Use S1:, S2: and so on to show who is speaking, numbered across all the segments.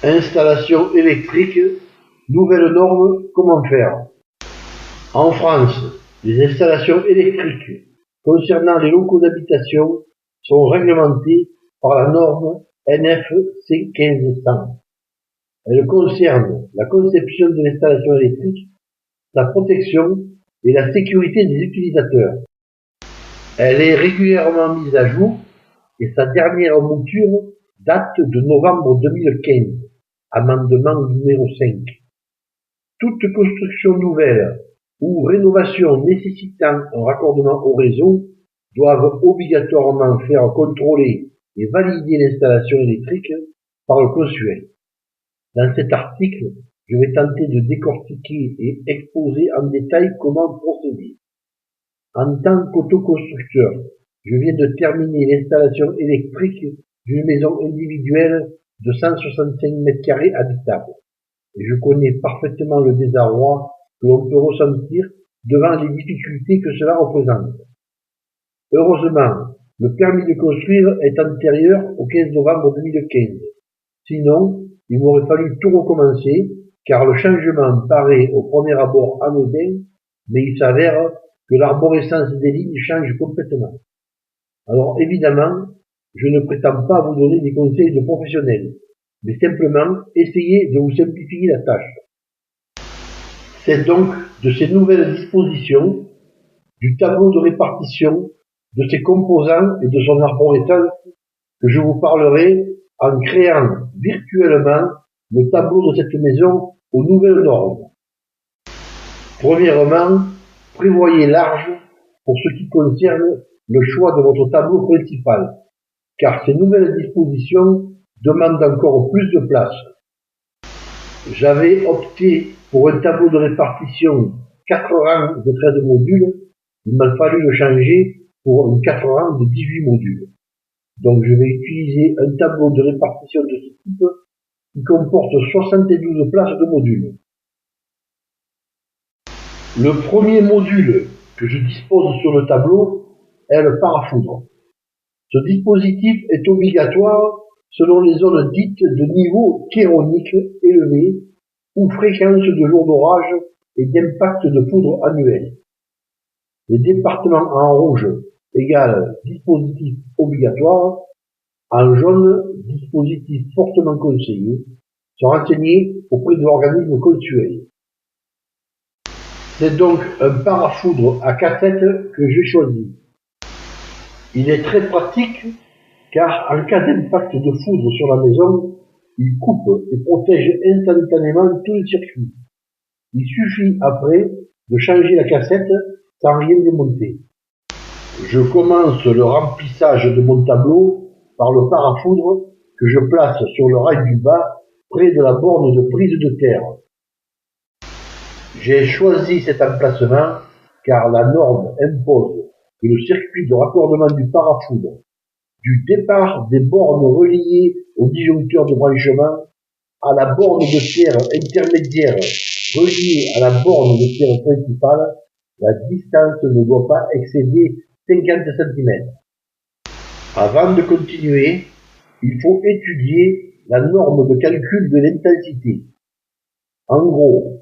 S1: Installation électrique, nouvelles normes, comment faire? En France, les installations électriques concernant les locaux d'habitation sont réglementées par la norme NFC 1500. Elle concerne la conception de l'installation électrique, sa protection et la sécurité des utilisateurs. Elle est régulièrement mise à jour et sa dernière mouture date de novembre 2015, amendement numéro 5. Toute construction nouvelle ou rénovation nécessitant un raccordement au réseau doivent obligatoirement faire contrôler et valider l'installation électrique par le consuel. Dans cet article, je vais tenter de décortiquer et exposer en détail comment procéder. En tant qu'autoconstructeur, je viens de terminer l'installation électrique d'une maison individuelle de 165 m² habitable. Et je connais parfaitement le désarroi que l'on peut ressentir devant les difficultés que cela représente. Heureusement, le permis de construire est antérieur au 15 novembre 2015. Sinon, il m'aurait fallu tout recommencer, car le changement paraît au premier abord anodin, mais il s'avère que l'arborescence des lignes change complètement. Alors évidemment, je ne prétends pas vous donner des conseils de professionnels, mais simplement essayer de vous simplifier la tâche. C'est donc de ces nouvelles dispositions, du tableau de répartition, de ses composants et de son arborescence que je vous parlerai en créant virtuellement le tableau de cette maison aux nouvelles normes. Premièrement, prévoyez large pour ce qui concerne le choix de votre tableau principal, car ces nouvelles dispositions demandent encore plus de place. J'avais opté pour un tableau de répartition 4 rangs de 13 modules, il m'a fallu le changer pour un 4 rangs de 18 modules. Donc je vais utiliser un tableau de répartition de ce type qui comporte 72 places de modules. Le premier module que je dispose sur le tableau est le parafoudre. Ce dispositif est obligatoire selon les zones dites de niveau chéronique élevé ou fréquence de lourds orages et d'impact de foudre annuel. Les départements en rouge égale dispositif obligatoire, en jaune dispositif fortement conseillé, se renseigner auprès de l'organisme consuel. C'est donc un parafoudre à cassette que j'ai choisi. Il est très pratique car en cas d'impact de foudre sur la maison, il coupe et protège instantanément tout le circuit. Il suffit après de changer la cassette sans rien démonter. Je commence le remplissage de mon tableau par le parafoudre que je place sur le rail du bas près de la borne de prise de terre. J'ai choisi cet emplacement car la norme impose que le circuit de raccordement du parafoudre du départ des bornes reliées au disjoncteur de branchement à la borne de terre intermédiaire reliée à la borne de terre principale, la distance ne doit pas excéder 50 cm. Avant de continuer, il faut étudier la norme de calcul de l'intensité. En gros,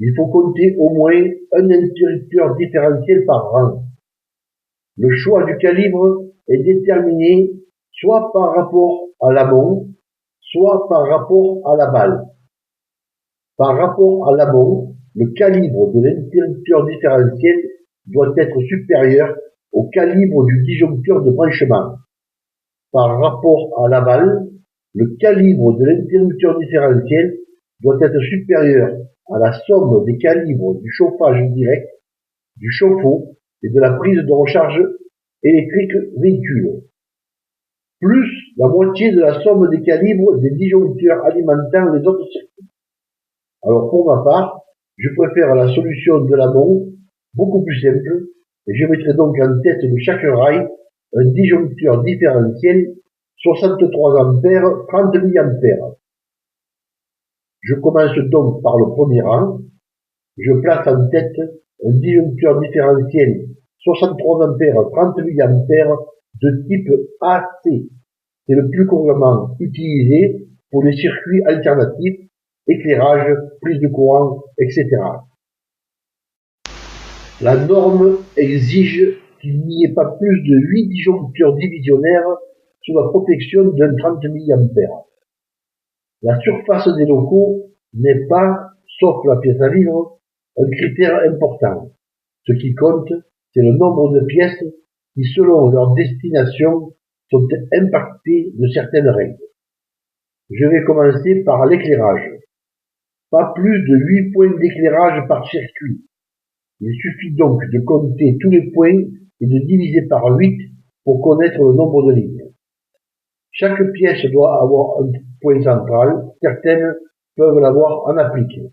S1: il faut compter au moins un interrupteur différentiel par rang. Le choix du calibre est déterminé soit par rapport à l'amont, soit par rapport à l'aval. Par rapport à l'amont, le calibre de l'interrupteur différentiel doit être supérieur au calibre du disjoncteur de branchement. Par rapport à l'aval, le calibre de l'interrupteur différentiel doit être supérieur à la somme des calibres du chauffage direct, du chauffe-eau et de la prise de recharge électrique véhicule, plus la moitié de la somme des calibres des disjoncteurs alimentant les autres circuits. Alors pour ma part, je préfère la solution de l'amont, beaucoup plus simple, et je mettrai donc en tête de chaque rail un disjoncteur différentiel 63 ampères 30 mA. Je commence donc par le premier rang. Je place en tête un disjoncteur différentiel 63 ampères 30 mA de type AC. C'est le plus couramment utilisé pour des circuits alternatifs, éclairage, prise de courant, etc. La norme exige qu'il n'y ait pas plus de 8 disjoncteurs divisionnaires sous la protection d'un 30 mA. La surface des locaux n'est pas, sauf la pièce à vivre, un critère important. Ce qui compte, c'est le nombre de pièces qui, selon leur destination, sont impactées de certaines règles. Je vais commencer par l'éclairage. Pas plus de 8 points d'éclairage par circuit. Il suffit donc de compter tous les points et de diviser par 8 pour connaître le nombre de lignes. Chaque pièce doit avoir un point central, certaines peuvent l'avoir en appliqué.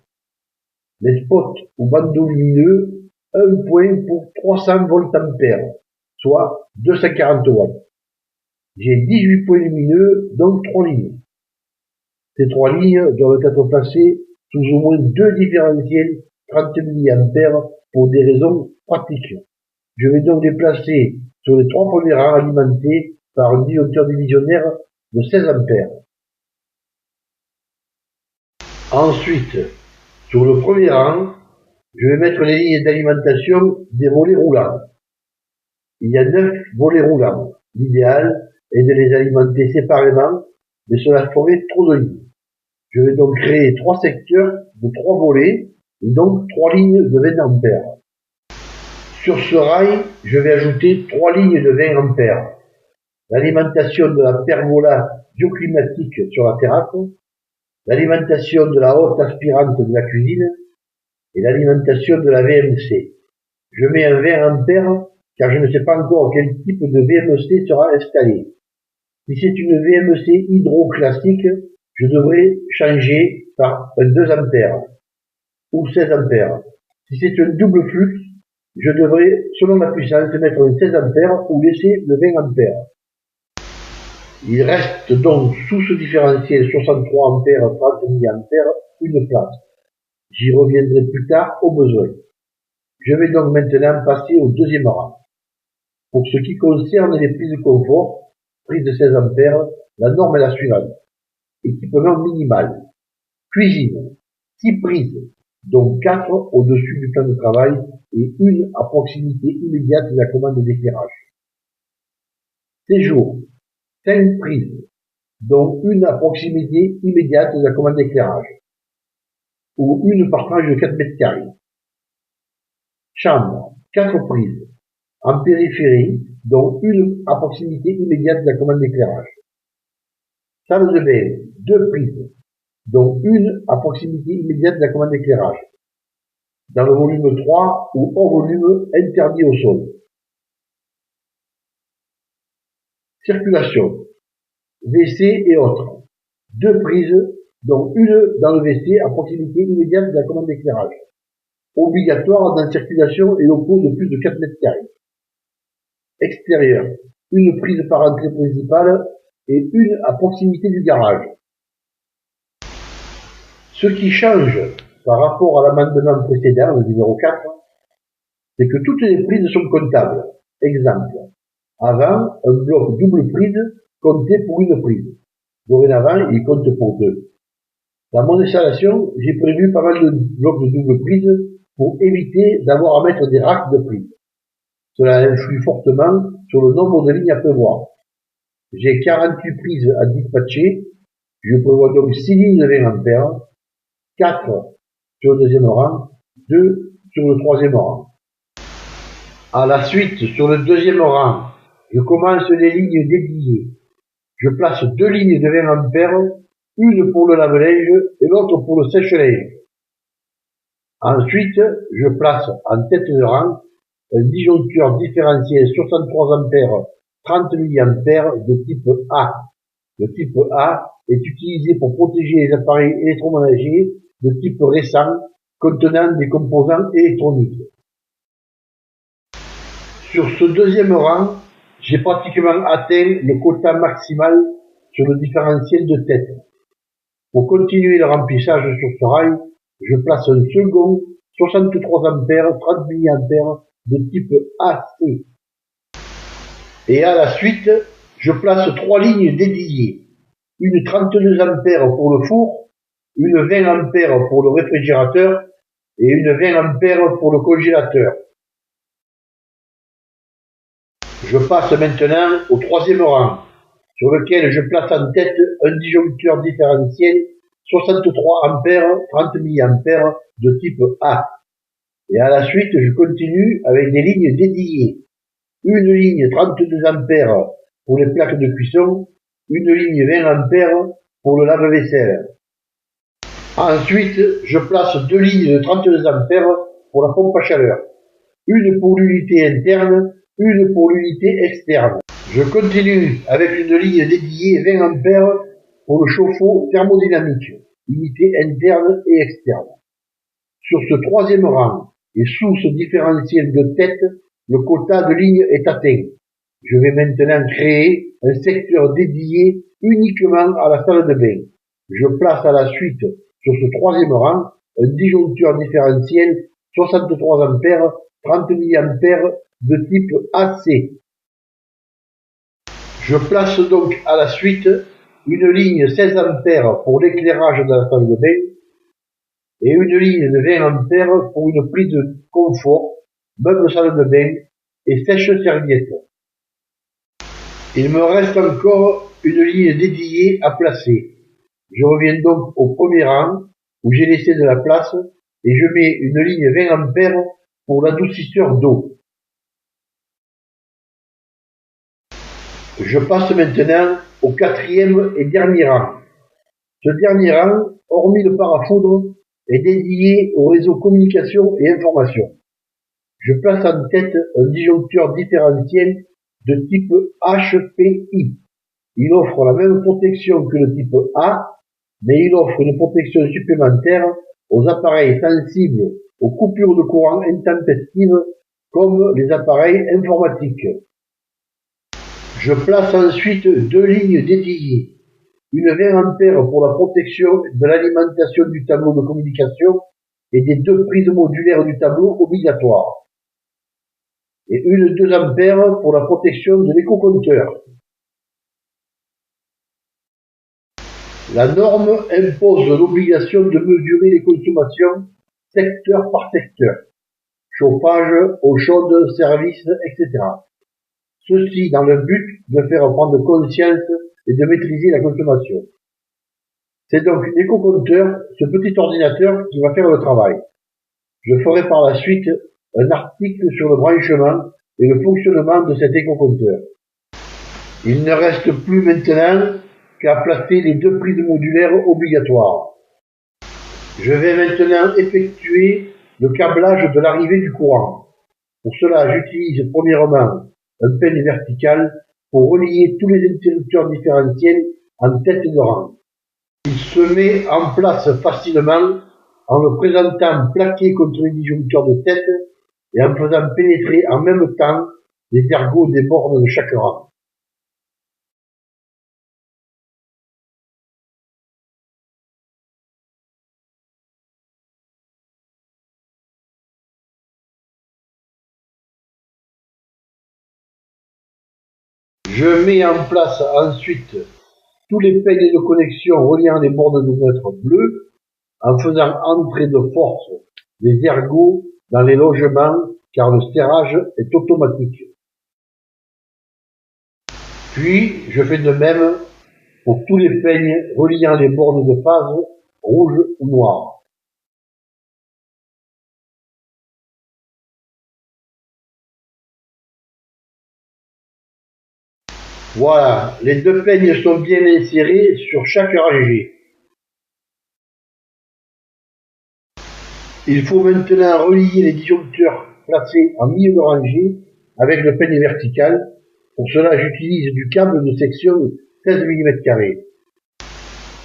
S1: Les spots ou bandeaux lumineux, un point pour 300 voltampères, soit 240 watts. J'ai 18 points lumineux, donc 3 lignes. Ces 3 lignes doivent être placées sous au moins 2 différentiels 30 mA pour des raisons pratiques. Je vais donc les placer sur les 3 premiers rangs alimentés par un disjoncteur divisionnaire de 16 ampères. Ensuite, sur le premier rang, je vais mettre les lignes d'alimentation des volets roulants. Il y a 9 volets roulants. L'idéal est de les alimenter séparément, mais cela ferait trop de lignes. Je vais donc créer 3 secteurs de 3 volets, et donc 3 lignes de 20 ampères. Sur ce rail, je vais ajouter 3 lignes de 20 ampères. L'alimentation de la pergola bioclimatique sur la terrasse, l'alimentation de la haute aspirante de la cuisine, et l'alimentation de la VMC. Je mets un 20 ampères car je ne sais pas encore quel type de VMC sera installé. Si c'est une VMC hydro classique, je devrais changer par un 2 ampères ou 16 ampères. Si c'est un double flux, je devrais, selon la puissance, mettre un 16 ampères ou laisser le 20 ampères. Il reste donc sous ce différentiel 63 ampères 30 mA une place. J'y reviendrai plus tard au besoin. Je vais donc maintenant passer au deuxième rang. Pour ce qui concerne les prises de confort, prise de 16 ampères, la norme est la suivante. Équipement minimal. Cuisine, 6 prises, dont 4 au-dessus du plan de travail et une à proximité immédiate de la commande d'éclairage. Séjour, 5 prises, dont une à proximité immédiate de la commande d'éclairage, ou une par tranche de 4 mètres carrés. Chambre, 4 prises, en périphérie, dont une à proximité immédiate de la commande d'éclairage. Salle de bain, 2 prises, dont une à proximité immédiate de la commande d'éclairage. Dans le volume 3 ou hors volume interdit au sol. Circulation, WC et autres. 2 prises, dont une dans le WC à proximité immédiate de la commande d'éclairage. Obligatoire dans circulation et locaux de plus de 4 mètres carrés. Extérieur, une prise par entrée principale et une à proximité du garage. Ce qui change par rapport à l'amendement précédent, le numéro 4, c'est que toutes les prises sont comptables. Exemple, avant, un bloc double prise comptait pour une prise. Dorénavant, il compte pour 2. Dans mon installation, j'ai prévu pas mal de blocs de double prise pour éviter d'avoir à mettre des racks de prises. Cela influe fortement sur le nombre de lignes à prévoir. J'ai 48 prises à dispatcher, je prévois donc 6 lignes de 20 ampères, 4 sur le deuxième rang, 2 sur le troisième rang. À la suite, sur le deuxième rang, je commence les lignes dédiées. Je place 2 lignes de 20 ampères, une pour le lave-linge et l'autre pour le sèche-linge. Ensuite, je place en tête de rang un disjoncteur différentiel 63 ampères 30 mA de type A. Le type A est utilisé pour protéger les appareils électroménagers de type récent contenant des composants électroniques. Sur ce deuxième rang, j'ai pratiquement atteint le quota maximal sur le différentiel de tête. Pour continuer le remplissage sur ce rail, je place un second 63 ampères 30 mA de type AC. Et à la suite, je place 3 lignes dédiées. une 32 ampères pour le four, une 20 ampères pour le réfrigérateur et une 20 ampères pour le congélateur. Je passe maintenant au troisième rang, sur lequel je place en tête un disjoncteur différentiel 63 ampères 30 mA de type A. Et à la suite, je continue avec des lignes dédiées. Une ligne 32 ampères pour les plaques de cuisson, une ligne 20 ampères pour le lave-vaisselle. Ensuite, je place deux lignes de 32 ampères pour la pompe à chaleur. Une pour l'unité interne, une pour l'unité externe. Je continue avec une ligne dédiée 20 ampères pour le chauffe-eau thermodynamique, unité interne et externe. Sur ce troisième rang, et sous ce différentiel de tête, le quota de lignes est atteint. Je vais maintenant créer un secteur dédié uniquement à la salle de bain. Je place à la suite, sur ce troisième rang, un disjoncteur différentiel 63 ampères 30 mA de type AC. Je place donc à la suite une ligne 16 ampères pour l'éclairage de la salle de bain et une ligne de 20 ampères pour une prise de confort, meuble salle de bain et sèche-serviette. Il me reste encore une ligne dédiée à placer. Je reviens donc au premier rang où j'ai laissé de la place et je mets une ligne 20 ampères pour l'adoucisseur d'eau. Je passe maintenant au quatrième et dernier rang. Ce dernier rang, hormis le parafoudre, est dédié au réseau communication et information. Je place en tête un disjoncteur différentiel de type HPI. Il offre la même protection que le type A, mais il offre une protection supplémentaire aux appareils sensibles aux coupures de courant intempestives comme les appareils informatiques. Je place ensuite deux lignes dédiées. Une 20 ampères pour la protection de l'alimentation du tableau de communication et des deux prises modulaires du tableau obligatoires. Et une 2 ampères pour la protection de l'éco-compteur. La norme impose l'obligation de mesurer les consommations secteur par secteur. Chauffage, eau chaude, services, etc. Ceci dans le but de faire prendre conscience et de maîtriser la consommation. C'est donc l'éco-compteur, ce petit ordinateur, qui va faire le travail. Je ferai par la suite un article sur le branchement et le fonctionnement de cet éco-compteur. Il ne reste plus maintenant qu'à placer les deux prises modulaires obligatoires. Je vais maintenant effectuer le câblage de l'arrivée du courant. Pour cela, j'utilise premièrement un peigne vertical pour relier tous les interrupteurs différentiels en tête de rang. Il se met en place facilement en le présentant plaqué contre les disjoncteurs de tête et en faisant pénétrer en même temps les ergots des bornes de chaque rang. Je mets en place ensuite tous les peignes de connexion reliant les bornes de neutre bleu en faisant entrer de force les ergots dans les logements car le serrage est automatique. Puis, je fais de même pour tous les peignes reliant les bornes de phase rouge ou noir. Voilà, les deux peignes sont bien insérés sur chaque rangée. Il faut maintenant relier les disjoncteurs placés en milieu de rangée avec le peigne vertical. Pour cela, j'utilise du câble de section 16 mm².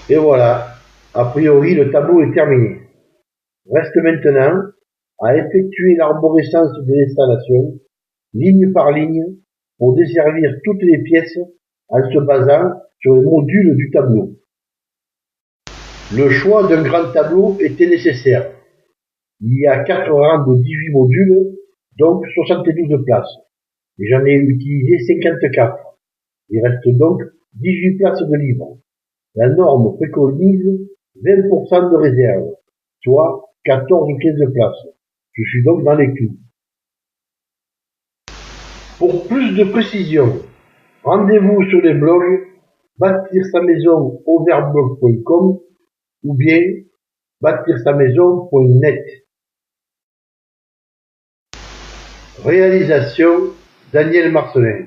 S1: Et voilà, a priori, le tableau est terminé. Reste maintenant à effectuer l'arborescence de l'installation, ligne par ligne, pour desservir toutes les pièces en se basant sur les modules du tableau. Le choix d'un grand tableau était nécessaire. Il y a 4 rangs de 18 modules, donc 72 places. Et j'en ai utilisé 54. Il reste donc 18 places de libre. La norme préconise 20% de réserve, soit 14 ou 15 places. Je suis donc dans les clous. Pour plus de précision, rendez-vous sur les blogs bâtir-sa-maison-overblog.com ou bien bâtir-sa-maison.net. Réalisation Daniel Marcelin.